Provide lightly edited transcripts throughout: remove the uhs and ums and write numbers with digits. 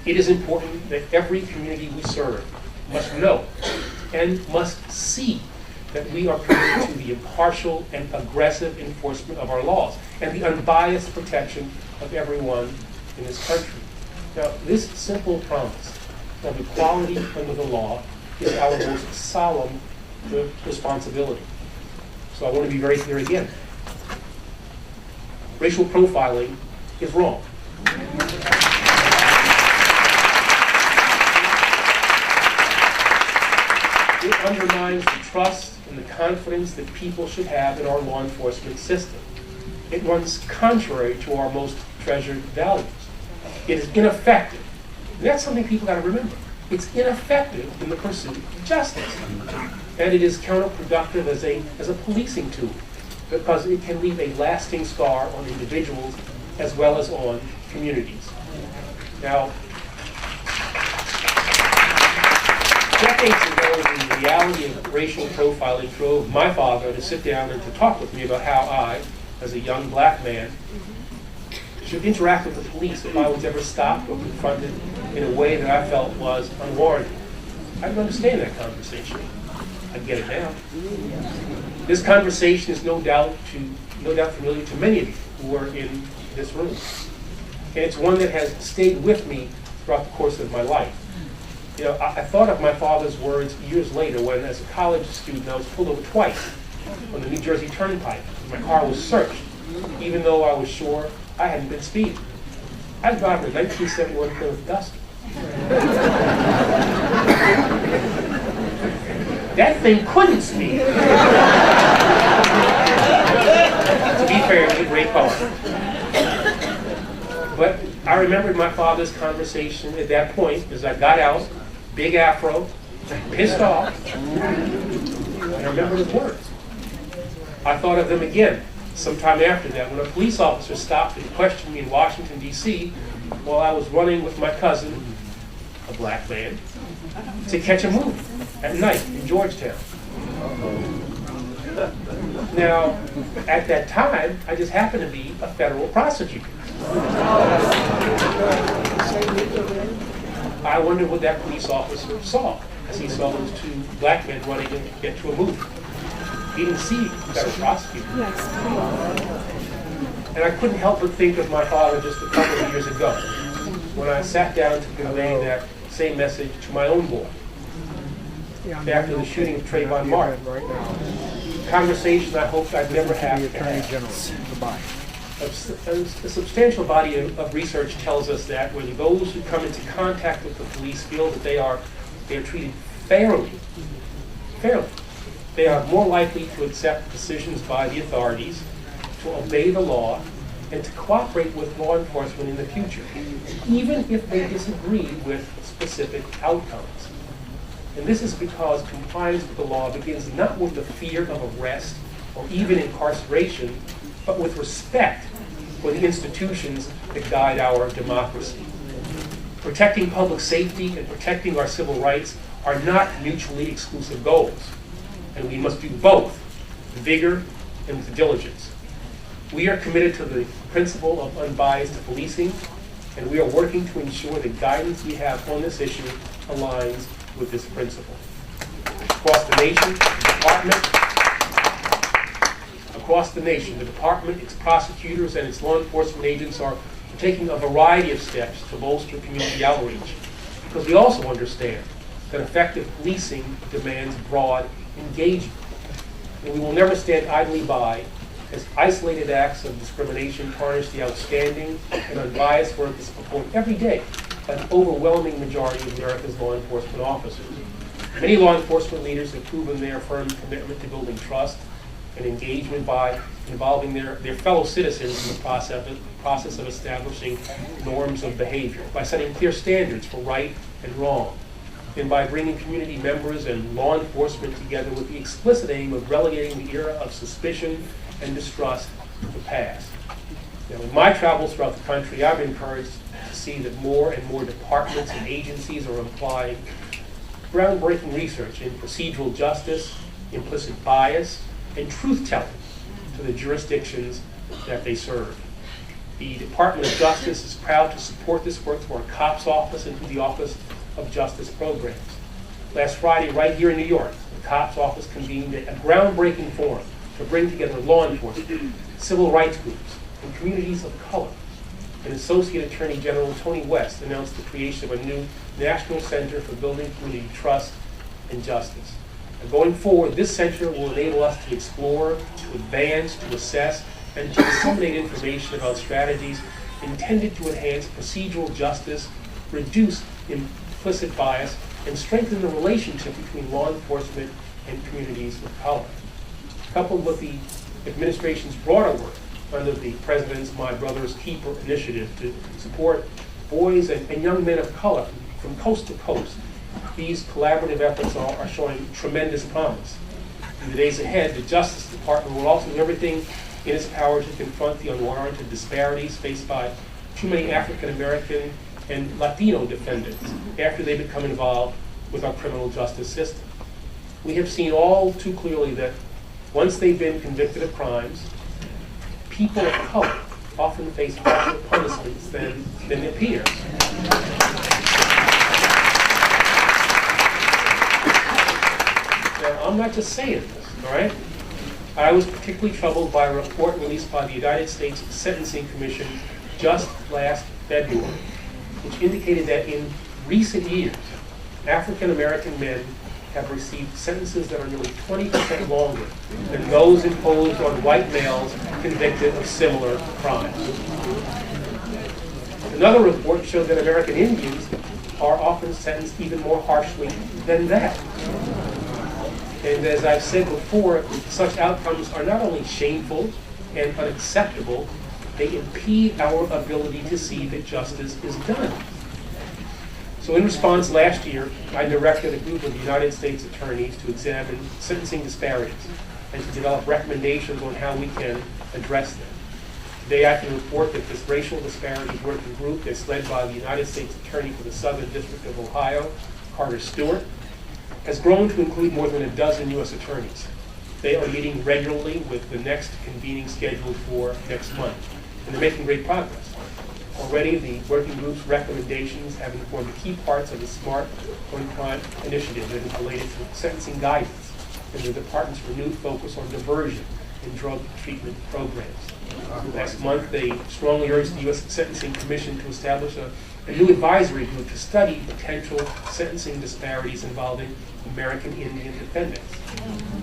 It is important that every community we serve must know and must see that we are committed to the impartial and aggressive enforcement of our laws and the unbiased protection of everyone in this country. Now, this simple promise of equality under the law is our most solemn responsibility. So I want to be very clear again. Racial profiling is wrong. It undermines the trust and the confidence that people should have in our law enforcement system. It runs contrary to our most treasured values. It is ineffective. And that's something people got to remember. It's ineffective in the pursuit of justice. And it is counterproductive as a policing tool, because it can leave a lasting scar on individuals as well as on communities. Now, decades ago, the reality of racial profiling drove my father to sit down and to talk with me about how I, as a young black man, should interact with the police if I was ever stopped or confronted in a way that I felt was unwarranted. I didn't understand that conversation. I get it now. This conversation is no doubt familiar to many of you who are in this room. And it's one that has stayed with me throughout the course of my life. You know, I thought of my father's words years later when, as a college student, I was pulled over twice on the New Jersey Turnpike. My car was searched, even though I was sure I hadn't been speeding. I was driving a 1971 Plymouth Duster. That thing couldn't speed. To be fair, it was a great car. But I remembered my father's conversation at that point as I got out, big afro, pissed off, and I remembered his words. I thought of them again sometime after that when a police officer stopped and questioned me in Washington, D.C. while I was running with my cousin, a black man, to catch a movie at night in Georgetown. Now, at that time, I just happened to be a federal prosecutor. I wondered what that police officer saw as he saw those two black men running to get to a movie. He didn't see a federal prosecutor. And I couldn't help but think of my father just a couple of years ago when I sat down to convey that same message to my own boy after the shooting of Trayvon Martin. A conversation I hoped I'd never have to have. A substantial body of research tells us that when those who come into contact with the police feel that they are treated fairly, they are more likely to accept decisions by the authorities, to obey the law, and to cooperate with law enforcement in the future, even if they disagree with specific outcomes. And this is because compliance with the law begins not with the fear of arrest or even incarceration, but with respect for the institutions that guide our democracy. Protecting public safety and protecting our civil rights are not mutually exclusive goals, and we must do both with vigor and with diligence. We are committed to the principle of unbiased policing, and we are working to ensure the guidance we have on this issue aligns with this principle. Across the nation, the department, its prosecutors, and its law enforcement agents are taking a variety of steps to bolster community outreach, because we also understand that effective policing demands broad engagement. And we will never stand idly by as isolated acts of discrimination tarnish the outstanding and unbiased work that's performed every day by the overwhelming majority of America's law enforcement officers. Many law enforcement leaders have proven their firm commitment to building trust and engagement by involving their fellow citizens in the process of establishing norms of behavior, by setting clear standards for right and wrong, and by bringing community members and law enforcement together with the explicit aim of relegating the era of suspicion and distrust to the past. Now, in my travels throughout the country, I've been encouraged to see that more and more departments and agencies are applying groundbreaking research in procedural justice, implicit bias, and truth-telling to the jurisdictions that they serve. The Department of Justice is proud to support this work through our COPS office and through the Office of Justice Programs. Last Friday, right here in New York, the COPS office convened a groundbreaking forum to bring together law enforcement, civil rights groups, and communities of color. And Associate Attorney General Tony West announced the creation of a new National Center for Building Community Trust and Justice. And going forward, this center will enable us to explore, to advance, to assess, and to disseminate information about strategies intended to enhance procedural justice, reduce implicit bias, and strengthen the relationship between law enforcement and communities of color. Coupled with the administration's broader work under the President's My Brother's Keeper initiative to support boys and young men of color from coast to coast, these collaborative efforts are showing tremendous promise. In the days ahead, the Justice Department will also do everything in its power to confront the unwarranted disparities faced by too many African American and Latino defendants after they become involved with our criminal justice system. We have seen all too clearly that once they've been convicted of crimes, people of color often face harsher punishments than their peers. Now, I'm not just saying this, all right? I was particularly troubled by a report released by the United States Sentencing Commission just last February, which indicated that in recent years, African American men have received sentences that are nearly 20% longer than those imposed on white males convicted of similar crimes. Another report showed that American Indians are often sentenced even more harshly than that. And as I've said before, such outcomes are not only shameful and unacceptable, they impede our ability to see that justice is done. So in response, last year, I directed a group of United States attorneys to examine sentencing disparities and to develop recommendations on how we can address them. Today I can report that this racial disparities working group is led by the United States Attorney for the Southern District of Ohio, Carter Stewart, has grown to include more than a dozen U.S. attorneys. They are meeting regularly with the next convening scheduled for next month, and they're making great progress. Already, the working group's recommendations have informed key parts of the Smart on Crime initiative that is related to sentencing guidance and the department's renewed focus on diversion in drug treatment programs. Last month, they strongly urged the U.S. Sentencing Commission to establish a new advisory group to study potential sentencing disparities involving American Indian defendants.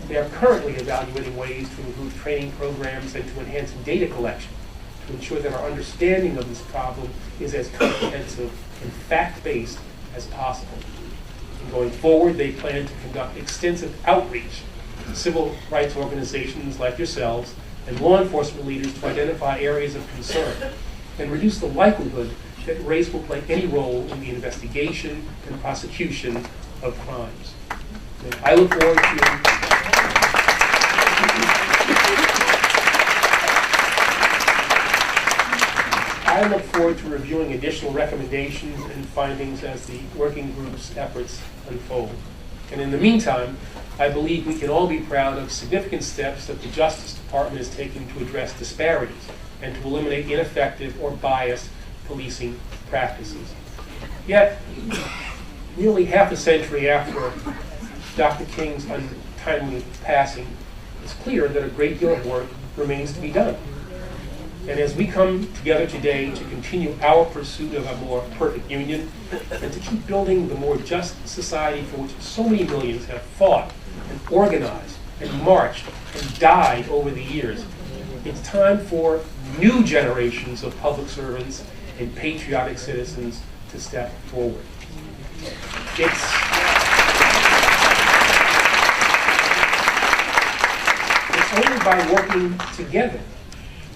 They are currently evaluating ways to improve training programs and to enhance data collection to ensure that our understanding of this problem is as comprehensive and fact-based as possible. And going forward, they plan to conduct extensive outreach to civil rights organizations like yourselves and law enforcement leaders to identify areas of concern and reduce the likelihood that race will play any role in the investigation and prosecution of crimes. And I look forward to reviewing additional recommendations and findings as the working group's efforts unfold. And in the meantime, I believe we can all be proud of significant steps that the Justice Department is taking to address disparities and to eliminate ineffective or biased policing practices. Yet, nearly half a century after Dr. King's untimely passing, it's clear that a great deal of work remains to be done. And as we come together today to continue our pursuit of a more perfect union and to keep building the more just society for which so many millions have fought and organized and marched and died over the years, it's time for new generations of public servants and patriotic citizens to step forward. It's only by working together,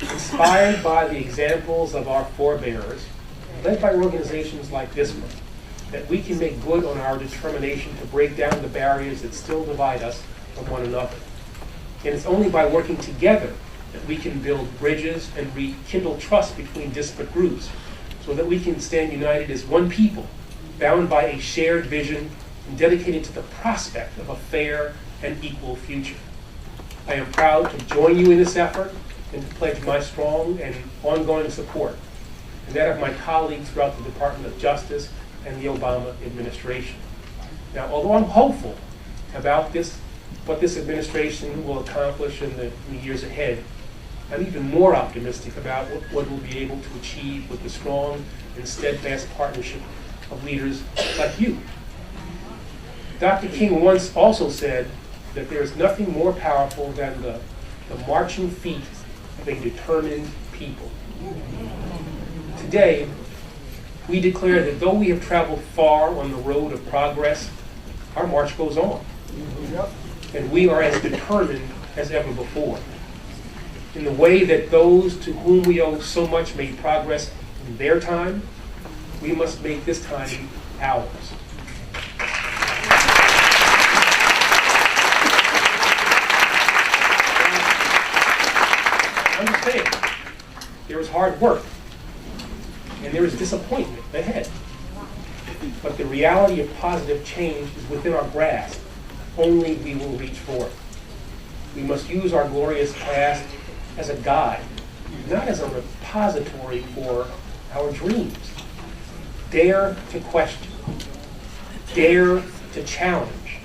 inspired by the examples of our forebears, led by organizations like this one, that we can make good on our determination to break down the barriers that still divide us from one another. And it's only by working together that we can build bridges and rekindle trust between disparate groups so that we can stand united as one people, bound by a shared vision and dedicated to the prospect of a fair and equal future. I am proud to join you in this effort and to pledge my strong and ongoing support, and that of my colleagues throughout the Department of Justice and the Obama administration. Now, although I'm hopeful about what this administration will accomplish in the years ahead, I'm even more optimistic about what we'll be able to achieve with the strong and steadfast partnership of leaders like you. Dr. King once also said that there is nothing more powerful than the marching feet of a determined people. Today, we declare that though we have traveled far on the road of progress, our march goes on. And we are as determined as ever before. In the way that those to whom we owe so much made progress in their time, we must make this time ours. Understand, there is hard work, and there is disappointment ahead. But the reality of positive change is within our grasp. Only we will reach for it. We must use our glorious past as a guide, not as a repository for our dreams. Dare to question. Dare to challenge.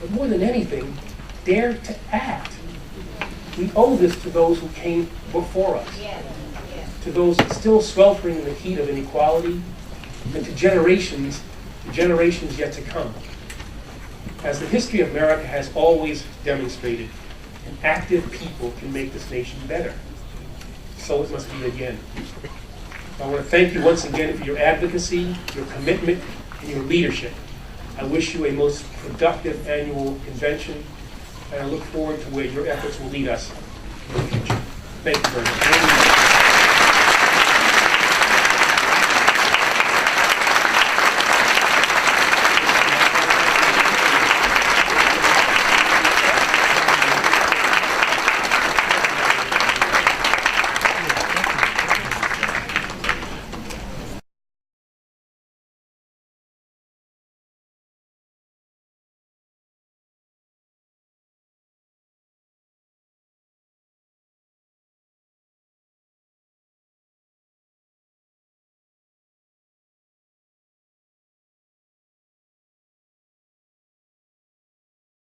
But more than anything, dare to act. We owe this to those who came before us, to those still sweltering in the heat of inequality, and to generations yet to come. As the history of America has always demonstrated, an active people can make this nation better. So it must be again. I want to thank you once again for your advocacy, your commitment, and your leadership. I wish you a most productive annual convention, and I look forward to where your efforts will lead us in the future. Thank you very much.